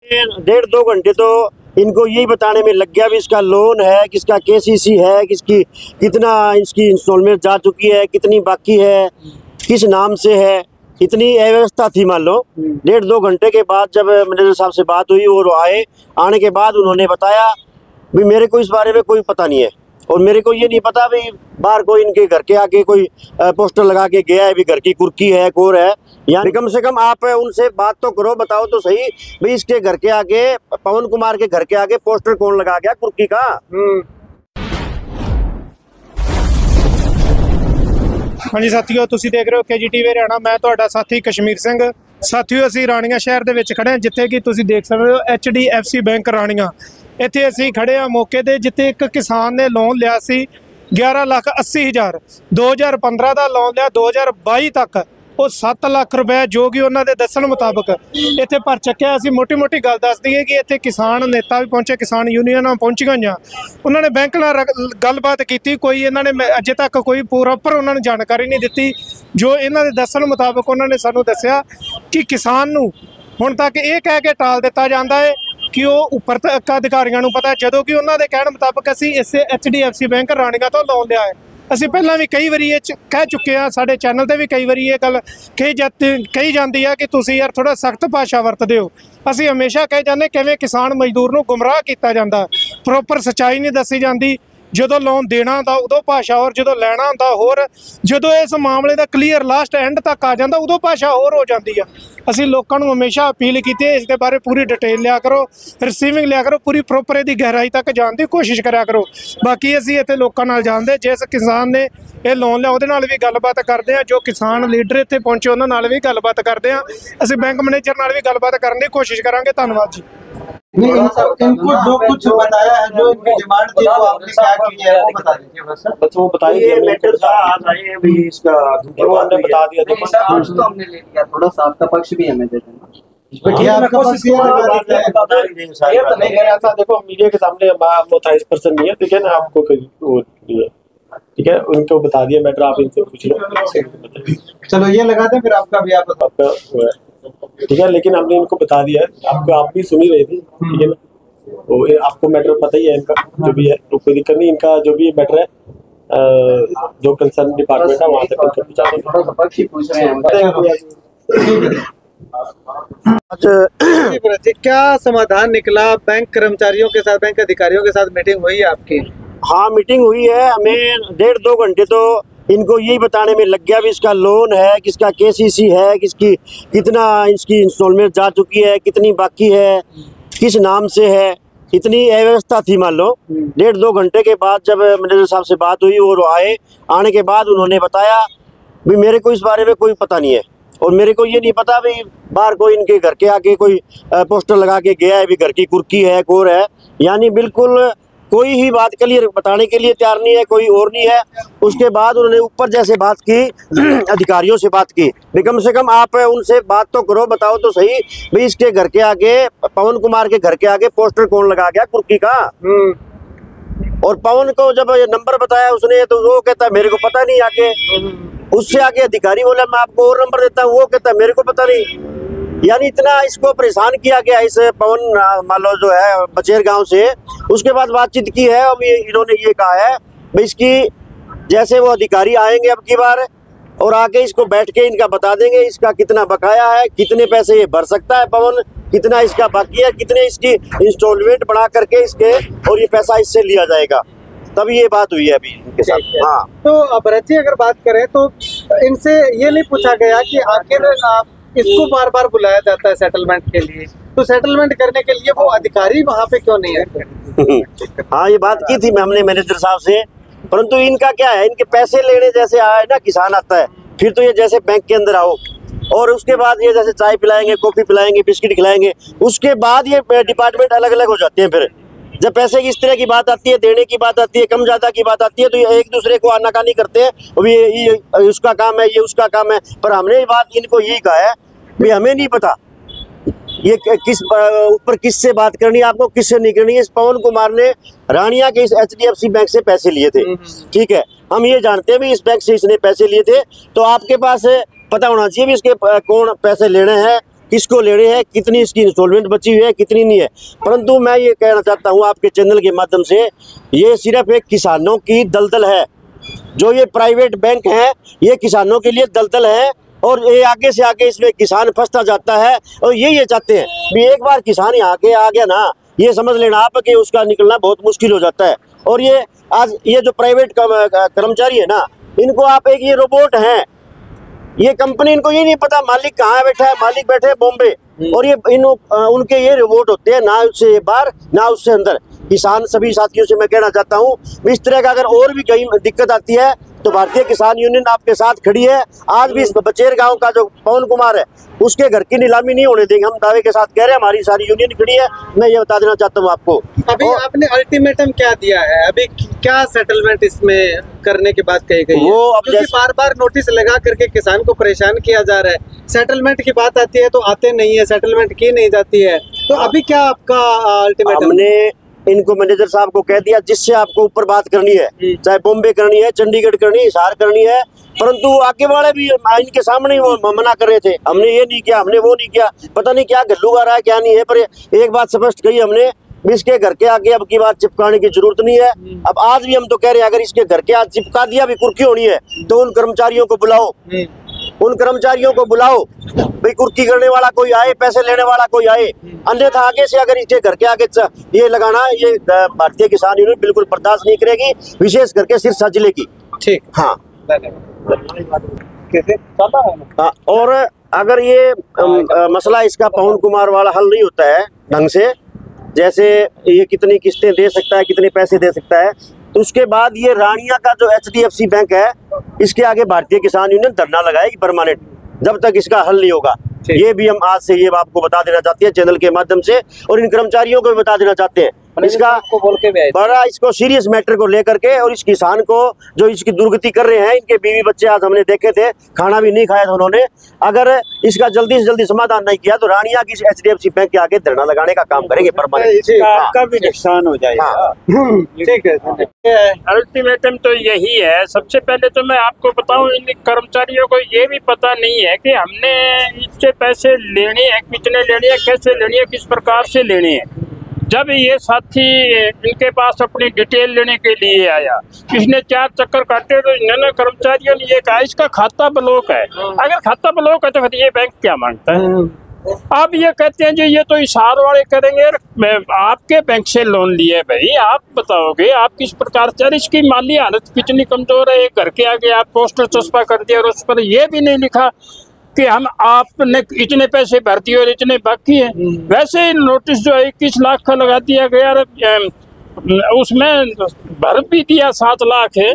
डेढ़ दो घंटे तो इनको यही बताने में लग गया भी इसका लोन है, किसका केसीसी है, किसकी कितना इसकी इंस्टॉलमेंट जा चुकी है, कितनी बाकी है, किस नाम से है। इतनी अव्यवस्था थी। मान लो डेढ़ दो घंटे के बाद जब मैनेजर साहब से बात हुई और आए, आने के बाद उन्होंने बताया भी मेरे को इस बारे में कोई पता नहीं है और मेरे को ये नहीं पता भी बाहर कोई इनके घर के आगे कोई पोस्टर लगा के गया है भी घर की कुर्की है, कोर है। यानी कम से कम आप उनसे बात तो करो, बताओ तो सही भाई इसके घर के आगे, पवन कुमार के घर के आगे पोस्टर कौन लगा गया कुर्की का। हाँ जी साथियों, तुसी देख रहे हो KGTV हरियाणा। मैं ਤੁਹਾਡਾ ਸਾਥੀ ਕਸ਼ਮੀਰ ਸਿੰਘ। ਸਾਥੀਓ, ਅਸੀਂ ਰਾਣੀਆਂ ਸ਼ਹਿਰ ਦੇ ਵਿੱਚ ਖੜੇ ਹਾਂ, ਜਿੱਥੇ ਕਿ ਤੁਸੀਂ ਦੇਖ ਸਕਦੇ ਹੋ HDFC ਬੈਂਕ ਰਾਣੀਆਂ। ਇੱਥੇ ਅਸੀਂ ਖੜੇ ਆ ਮੌਕੇ ਤੇ ਜਿੱਥੇ ਇੱਕ ਕਿਸਾਨ ਨੇ ਲੋਨ ਲਿਆ ਸੀ 11,80,000, 2015 ਦਾ ਲੋਨ ਲਿਆ 2022 ਤੱਕ ਉਹ 7 ਲੱਖ ਰੁਪਏ ਜੋ ਕਿ ਉਹਨਾਂ ਦੇ ਦੱਸਣ ਮੁਤਾਬਕ ਇੱਥੇ ਭਰ ਚੱਕਿਆ। ਅਸੀਂ ਮੋਟੀ ਮੋਟੀ ਗੱਲ ਦੱਸ ਦਈਏ ਕਿ ਇੱਥੇ ਕਿਸਾਨ ਨੇਤਾ ਵੀ ਪਹੁੰਚੇ, ਕਿਸਾਨ ਯੂਨੀਅਨਾਂ ਪਹੁੰਚੀਆਂ ਹੋਈਆਂ, ਉਹਨਾਂ ਨੇ ਬੈਂਕ ਨਾਲ ਗੱਲਬਾਤ ਕੀਤੀ। ਕੋਈ ਇਹਨਾਂ ਨੇ ਅਜੇ ਤੱਕ ਕੋਈ ਪ੍ਰੋਪਰ ਉਹਨਾਂ ਨੂੰ ਜਾਣਕਾਰੀ ਨਹੀਂ ਦਿੱਤੀ। ਜੋ ਇਹਨਾਂ ਦੇ ਦੱਸਣ ਮੁਤਾਬਕ ਉਹਨਾਂ ਨੇ ਸਾਨੂੰ ਦੱਸਿਆ ਕਿ ਕਿਸਾਨ ਨੂੰ ਹੁਣ ਤੱਕ ਇਹ ਕਹਿ ਕੇ ਟਾਲ ਦਿੱਤਾ ਜਾਂਦਾ ਹੈ ਕਿ ਉਹ ਉੱਪਰ ਤੱਕ ਅਧਿਕਾਰੀਆਂ ਨੂੰ ਪਤਾ, ਜਦੋਂ ਕਿ ਉਹਨਾਂ ਦੇ ਕਹਿਣ ਮੁਤਾਬਕ ਅਸੀਂ ਇਸੇ HDFC ਬੈਂਕ ਰਾਣੀਆਂ ਤੋਂ ਲੋਨ ਲਿਆ ਹੈ। ਅਸੀਂ ਪਹਿਲਾਂ ਵੀ ਕਈ ਵਾਰੀ ਇਹ ਕਹਿ ਚੁੱਕੇ ਹਾਂ, ਸਾਡੇ ਚੈਨਲ ਤੇ ਵੀ ਕਈ ਵਾਰੀ ਇਹ ਗੱਲ ਕਹੀ ਜਾਂਦੀ ਆ ਕਿ ਤੁਸੀਂ ਯਾਰ ਥੋੜਾ ਸਖਤ ਭਾਸ਼ਾ ਵਰਤਦੇ ਹੋ। ਅਸੀਂ ਹਮੇਸ਼ਾ ਕਹੇ ਜਾਂਦੇ ਕਿਵੇਂ ਕਿਸਾਨ ਮਜ਼ਦੂਰ ਨੂੰ ਗੁੰਮਰਾਹ ਕੀਤਾ ਜਾਂਦਾ, ਪ੍ਰੋਪਰ ਸੱਚਾਈ ਨਹੀਂ ਦੱਸੀ ਜਾਂਦੀ। ਜਦੋਂ ਲੋਨ ਦੇਣਾ ਹੁੰਦਾ ਉਦੋਂ ਭਾਸ਼ਾ ਹੋਰ, ਜਦੋਂ ਲੈਣਾ ਹੁੰਦਾ ਹੋਰ, ਜਦੋਂ ਇਸ ਮਾਮਲੇ ਦਾ ਕਲੀਅਰ ਲਾਸਟ ਐਂਡ ਤੱਕ ਆ ਜਾਂਦਾ ਉਦੋਂ ਭਾਸ਼ਾ ਹੋਰ ਹੋ ਜਾਂਦੀ ਆ। ਅਸੀਂ ਲੋਕਾਂ ਨੂੰ ਹਮੇਸ਼ਾ ਅਪੀਲ ਕੀਤੀ ਹੈ ਇਸ ਦੇ ਬਾਰੇ ਪੂਰੀ ਡਿਟੇਲ ਲਿਆ ਕਰੋ, ਰਿਸੀਵਿੰਗ ਲਿਆ ਕਰੋ, ਪੂਰੀ ਪ੍ਰੋਪਰ ਇਹਦੀ ਗਹਿਰਾਈ ਤੱਕ ਜਾਣ ਦੀ ਕੋਸ਼ਿਸ਼ ਕਰਿਆ ਕਰੋ। ਬਾਕੀ ਅਸੀਂ ਇੱਥੇ ਲੋਕਾਂ ਨਾਲ ਜਾਣਦੇ, ਜਿਸ ਕਿਸਾਨ ਨੇ ਇਹ ਲੋਨ ਲਿਆ ਉਹਦੇ ਨਾਲ ਵੀ ਗੱਲਬਾਤ ਕਰਦੇ ਹਾਂ, ਜੋ ਕਿਸਾਨ ਲੀਡਰ ਇੱਥੇ ਪਹੁੰਚੇ ਉਹਨਾਂ ਨਾਲ ਵੀ ਗੱਲਬਾਤ ਕਰਦੇ ਹਾਂ, ਅਸੀਂ ਬੈਂਕ ਮੈਨੇਜਰ ਨਾਲ ਵੀ ਗੱਲਬਾਤ ਕਰਨ ਦੀ ਕੋਸ਼ਿਸ਼ ਕਰਾਂਗੇ। ਧੰਨਵਾਦ जी। इनको जो कुछ बताया है, जो इनकी डिमांड थी वो आपने क्या की है वो बता दीजिए। बस वो बताइए। ये मैटर था आज आए हैं भी इसका हमने बता दिया। देखो आज तो हमने ले लिया, थोड़ा सा आपका पक्ष भी हमें दे देना। देखो मीडिया के सामने 28% नहीं है, ठीक है ना, आपको ठीक है, उनको बता दिया मैटर, आप इनसे पूछ लो। चलो ये लगा दें, फिर आपका भी आप आपका ठीक है, लेकिन हमने इनको बता दिया है, आपको आप भी सुन ही रहे थे, ठीक है ना। तो आपको मैटर पता ही है इनका जो भी है, तो कोई दिक्कत नहीं। इनका जो भी मैटर है जो कंसर्न डिपार्टमेंट है वहाँ तक पहुँचा। क्या समाधान निकला? बैंक कर्मचारियों के साथ, बैंक अधिकारियों के साथ मीटिंग हुई है आपकी? हाँ, मीटिंग हुई है। हमें डेढ़ दो घंटे तो इनको यही बताने में लग गया भी इसका लोन है, किसका केसीसी है, किसकी कितना इसकी इंस्टॉलमेंट जा चुकी है, कितनी बाकी है, किस नाम से है। इतनी अव्यवस्था थी। मान लो डेढ़ दो घंटे के बाद जब मैनेजर साहब से बात हुई और आए, आने के बाद उन्होंने बताया भी मेरे को इस बारे में कोई पता नहीं है और मेरे को ये नहीं पता भी बाहर कोई इनके घर के आगे कोई पोस्टर लगा के गया है भी घर की कुर्की है, कोर है। यानी बिल्कुल कोई ही बात क्लियर बताने के लिए तैयार नहीं है, कोई और नहीं है। उसके बाद उन्होंने ऊपर जैसे बात की अधिकारियों से बात की भी कम से कम आप उनसे बात तो करो, बताओ तो सही भाई इसके घर के आगे, पवन कुमार के घर के आगे पोस्टर कौन लगा गया कुर्की का। और पवन को जब ये नंबर बताया उसने तो वो कहता मेरे को पता नहीं। आगे उससे आगे अधिकारी बोला मैं आपको और नंबर देता हूँ, वो कहता मेरे को पता नहीं। यानी इतना इसको परेशान किया गया इस पवन मान लो जो है बचेर गांव से। उसके बाद बातचीत की है, अब इन्होंने ये कहा है भाई इसकी जैसे वो अधिकारी आएंगे अब की बार और आके इसको बैठ के इनका बता देंगे इसका कितना बकाया है, कितने पैसे ये भर सकता है पवन, कितना इसका बाकी है, कितने इसकी इंस्टॉलमेंट बना करके इसके और ये पैसा इससे लिया जाएगा। तभी ये बात हुई है अभी इनके साथ। हाँ, तो भरत अगर बात करें तो इनसे ये नहीं पूछा गया कि आखिर इसको बार बार बुलाया जाता है सेटलमेंट के लिए, तो सेटलमेंट करने के लिए वो अधिकारी वहाँ पे क्यों नहीं है? हाँ, ये बात की थी हमने मैनेजर साहब से, परंतु इनका क्या है, इनके पैसे लेने जैसे आए ना किसान आता है, फिर तो ये जैसे बैंक के अंदर आओ और उसके बाद ये जैसे चाय पिलाएंगे, कॉफी पिलाएंगे, बिस्किट खिलाएंगे, उसके बाद ये डिपार्टमेंट अलग अलग हो जाते हैं। फिर जब पैसे की इस तरह की बात आती है, देने की बात आती है, कम ज्यादा की बात आती है, तो ये एक दूसरे को आनाकानी करते हैं, अब ये उसका काम है, ये उसका काम है। पर हमने ये बात इनको यही कहा है भी हमें नहीं पता ये किस ऊपर किससे बात करनी है, आपको किससे नहीं करनी है। इस पवन कुमार ने रानिया के इस HDFC बैंक से पैसे लिए थे, ठीक है, हम ये जानते हैं भी इस बैंक से इसने पैसे लिए थे, तो आपके पास पता होना चाहिए भी इसके कौन पैसे लेने हैं किसको लेने हैं, कितनी इसकी इंस्टॉलमेंट बची हुई है, कितनी नहीं है। परंतु मैं ये कहना चाहता हूँ आपके चैनल के माध्यम से, ये सिर्फ एक किसानों की दलदल है। जो ये प्राइवेट बैंक हैं ये किसानों के लिए दलदल है, और ये आगे से आगे इसमें किसान फंसता जाता है। और ये चाहते हैं कि एक बार किसान यहाँ के आ गया ना, ये समझ लेना आप कि उसका निकलना बहुत मुश्किल हो जाता है। और ये आज ये जो प्राइवेट कर्मचारी है ना, इनको आप एक ये रोबोट हैं, ये कंपनी, इनको ये नहीं पता मालिक कहाँ बैठा है, मालिक बैठे हैं बॉम्बे, और ये उनके ये रोबोट होते हैं, ना उससे बाहर ना उससे अंदर। किसान सभी साथियों से मैं कहना चाहता हूँ, इस तरह का अगर और भी कहीं दिक्कत आती है तो भारतीय किसान यूनियन आपके साथ खड़ी है। आज भी इस बचेर गांव का जो पवन कुमार है, उसके घर की नीलामी नहीं होने देंगे, हम दावे के साथ कह रहे हैं। हमारी सारी यूनियन खड़ी है। मैं ये बता देना चाहता हूँ आपको। अभी आपने अल्टीमेटम क्या दिया है, अभी क्या सेटलमेंट इसमें करने की बात कही गई है? वो अब क्योंकि बार बार नोटिस लगा करके किसान को परेशान किया जा रहा है। सेटलमेंट की बात आती है तो आते नहीं है, सेटलमेंट की नहीं जाती है। तो अभी क्या आपका अल्टीमेटम? हमने इनको मैनेजर साहब को कह दिया, जिससे आपको ऊपर बात करनी है, चाहे बॉम्बे करनी है, चंडीगढ़ करनी है, हिसार करनी है, परंतु आगे वाले भी इनके सामने वो मना कर रहे थे। हमने ये नहीं किया, हमने वो नहीं किया, पता नहीं क्या गल्लू आ रहा है क्या नहीं है। पर एक बात स्पष्ट कही हमने, इसके घर के आगे अब की बार चिपकाने की जरूरत नहीं है। अब आज भी हम तो कह रहे हैं, अगर इसके घर के आगे चिपका दिया भी कुर्की होनी है तो उन कर्मचारियों को बुलाओ, उन कर्मचारियों को बुलाओ, भाई कुर्की करने वाला कोई आए, पैसे लेने वाला कोई आए। अन्यथा आगे से अगर इसके घर के आगे ये लगाना, ये भारतीय किसान यूनियन बिल्कुल बर्दाश्त नहीं करेगी, विशेष करके सिरसा जिले की। ठीक, हाँ। कैसे हाँ, और अगर ये मसला इसका पवन कुमार वाला हल नहीं होता है ढंग से, जैसे ये कितनी किस्तें दे सकता है, कितने पैसे दे सकता है, तो उसके बाद ये रानिया का जो HDFC बैंक है, इसके आगे भारतीय किसान यूनियन धरना लगाएगी परमानेंट, जब तक इसका हल नहीं होगा। ये भी हम आज से ये आपको बता देना चाहते हैं चैनल के माध्यम से, और इन कर्मचारियों को भी बता देना चाहते हैं। इसका बोल के बड़ा इसको सीरियस मैटर को लेकर के, और इस किसान को जो इसकी दुर्गति कर रहे हैं, इनके बीवी बच्चे आज हमने देखे थे, खाना भी नहीं खाया था उन्होंने। अगर इसका जल्दी से जल्दी समाधान नहीं किया तो रानिया की HDFC बैंक के आगे धरना लगाने का काम करेंगे परमानेंट। आपका भी नुकसान हो जाएगा। ठीक है, अल्टीमेटम तो यही है। सबसे पहले तो मैं आपको बताऊं, इन कर्मचारियों को ये भी पता नहीं है कि हमने इससे पैसे लेने हैं, कितने लेने हैं, कैसे लेने हैं, किस प्रकार से लेने हैं। जब ये साथी इनके पास अपनी डिटेल लेने के लिए आया, इसने 4 चक्कर काटे तो इन्होंने कर्मचारियों ने ये कहा इसका खाता ब्लॉक है। अगर खाता ब्लॉक है तो फिर ये बैंक क्या मांगता है? अब ये कहते हैं जी ये तो इशार वाले करेंगे, आपके बैंक से लोन लिए भाई, आप बताओगे आप किस प्रकार से, इसकी माली हालत कितनी कमजोर है। घर के आगे आप पोस्टर चस्पा कर दिया और उस पर ये भी नहीं लिखा कि हम आपने इतने पैसे भर दिए और इतने बाकी हैं। वैसे ही नोटिस जो 21 लाख का लगा दिया गया, उसमें भर भी दिया 7 लाख है,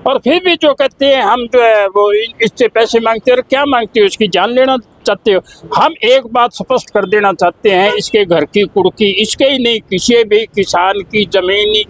और फिर भी जो कहते हैं हम जो है वो इससे पैसे मांगते हैं। और क्या मांगते हो? उसकी जान लेना चाहते हो? हम एक बात स्पष्ट कर देना चाहते हैं, इसके घर की कुर्की, इसके ही नहीं किसी भी किसान की जमीन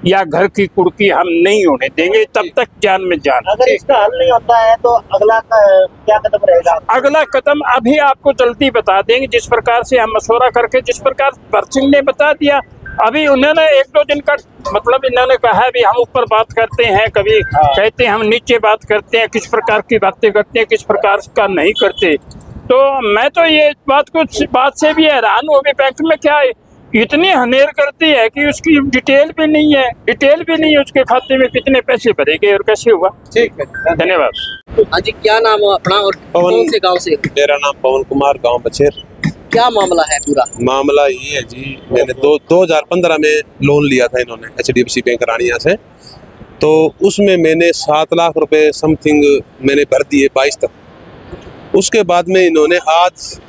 या घर की कुर्की हम नहीं होने देंगे, तब तक जान में जान। अगर इसका हल नहीं होता है तो अगला क्या कदम रहेगा? अगला कदम अभी आपको जल्दी बता देंगे, जिस प्रकार से हम मशवरा करके, जिस प्रकार भरत सिंह ने बता दिया। अभी उन्होंने 1-2 दिन का मतलब इन्होंने कहा भी हम ऊपर बात करते हैं, कभी कहते हैं हम नीचे बात करते हैं, किस प्रकार की बातें करते हैं, किस प्रकार का नहीं करते। तो मैं तो ये बात से भी हैरान हूँ, अभी बैंक में क्या है, इतनी हनेर करती है कि उसकी डिटेल भी नहीं है, उसके खाते में कितने पैसे भरे गए और कैसे हुआ। ठीक है, धन्यवाद। हाँ जी, क्या नाम है अपना और कौन से गांव से? मेरा नाम पवन कुमार, गांव बचेर। क्या मामला है पूरा? मामला ये है जी, मैंने 2015 में लोन लिया था इन्होंने HDFC बैंक रानिया से, तो उसमें मैंने 7 लाख रुपए समथिंग मैंने भर दिए 22 तक। उसके बाद में इन्होंने आज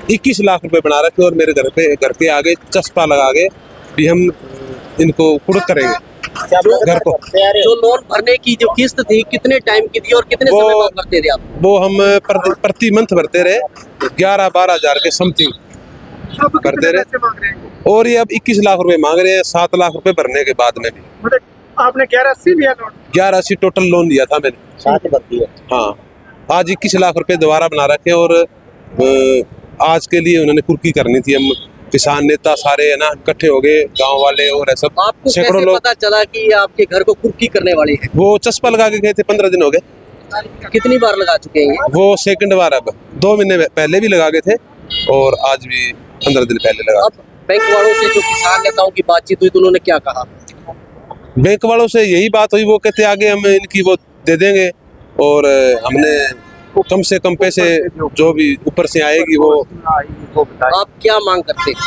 21 लाख रुपए बना रखे और मेरे घर के आगे चस्पा लगा के भी हम इनको कुड़क करेंगे घर को। जो लोन भरने की जो किस्त थी कितने टाइम की थी और कितने समय बाद भरते थे आप? वो हम प्रति मंथ भरते रहे, 11-12 हज़ार के समथिंग भरते रहे, और ये अब 21 लाख रुपए मांग रहे हैं 7 लाख रुपए भरने के बाद में भी। मतलब आपने 1180 लिया लोन? 1180 टोटल लोन लिया था मैंने, 7 भर दिए। हाँ, आज 21 लाख रुपए दोबारा बना रखे, और आज के लिए उन्होंने कुर्की करनी थी। हम किसान नेता सारे है ना इकट्ठे हो गए, गांव वाले और सब आपको सैकड़ों कैसे लोग। पता चला कि आपके घर को कुर्की करने वाले हैं? वो चस्पा लगा के गए थे, 15 दिन हो गए। कितनी बार लगा चुके हैं? वो सेकंड बार, अब 2 महीने पहले भी लगा गए थे, और आज भी 15 दिन पहले लगा। अब बैंक वालों से जो किसान नेताओं की बातचीत हुई तो उन्होंने क्या कहा? बैंक वालों से यही बात हुई, वो कहते आगे हम इनकी वो दे देंगे और हमने कम से कम पैसे जो भी ऊपर से आएगी वो। आप क्या मांग करते हैं?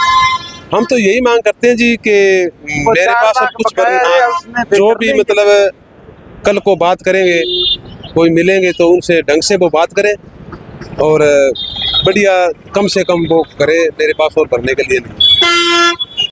हम तो यही मांग करते हैं जी कि मेरे पास अब कुछ करना, जो भी मतलब कल को बात करेंगे, कोई मिलेंगे तो उनसे ढंग से वो बात करें और बढ़िया कम से कम वो करे, मेरे पास और भरने के लिए नहीं।